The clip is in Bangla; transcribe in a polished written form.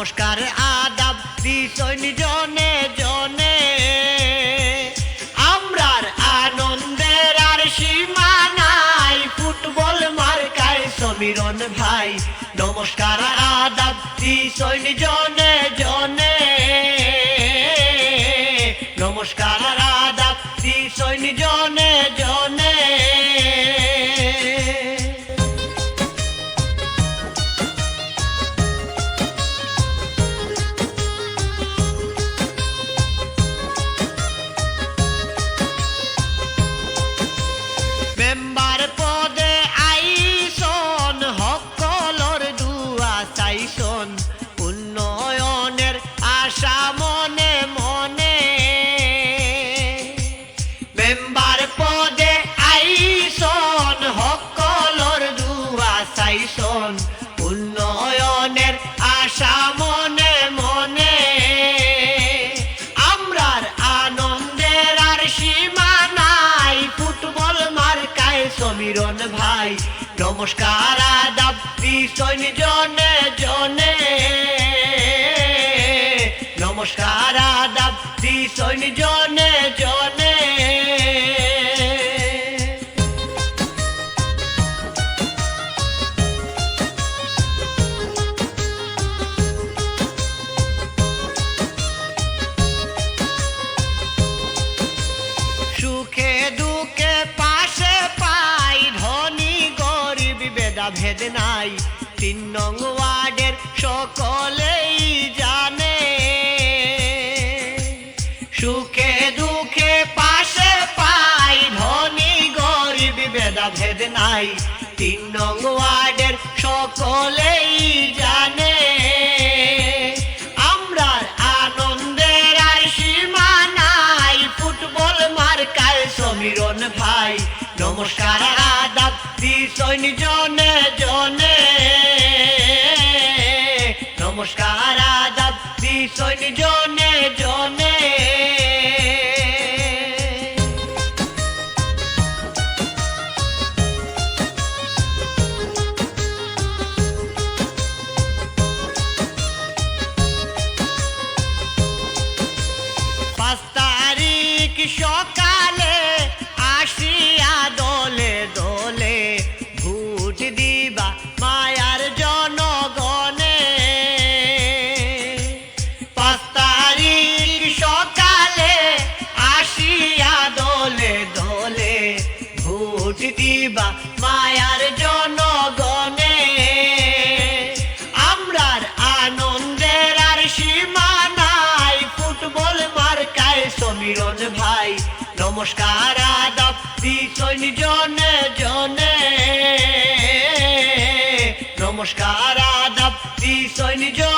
নমস্কার আদাব দিছইন জনে জনে আমরার আনন্দের আর সীমা নাই ফুটবল মার্কায় সমীরণ ভাই নমস্কার আদাব দিছইন জনে জনে নমস্কার আদাব দিছইন জনে জনে মেম্বার পদে আইসন সকলর দুয়া চাইসন উন্নয়নের আশা মনে মনে মেম্বার পদে আইসন সকলর দুয়া চাইসন উন্নয়নের আশা মনে মনে আমরার আনন্দের আর সীমা নাই ফুটবল মার্কায় সমীরণ ভাই নমস্কার আদাব দিছইন জনে জনে নমস্কার আদাব দিছইন জনে জনে সুখে দুঃখে পাশে পাই ধনী গরিব ভেদাভেদ নাই 3 নং ওয়ার্ডের সকলেই জানে সুখে দুঃখে পাশে পাই ধনী গরিব ভেদাভেদ নাই 3 নং ওয়ার্ডের সকলেই জানে আমরার আনন্দের আর সীমা নাই ফুটবল মার্কায় সমীরণ ভাই নমস্কার আদাব দিছইন জনে জনে নমস্কার আদাব দিছইন জনে জনে সকালে আসিয়া দলে দলে ভোট দিবা মায়ার জনগণে 5 তারিখ সকালে আসিয়া দলে দলে ভোট দিবা মায়ার জনগণে আমরার আনন্দের আর সীমা নাই ফুটবল মার্কায় সমীরণ ভাই নমস্কার আদাব দিছইন জনে জনে নমস্কার আদাব দিছইন জনে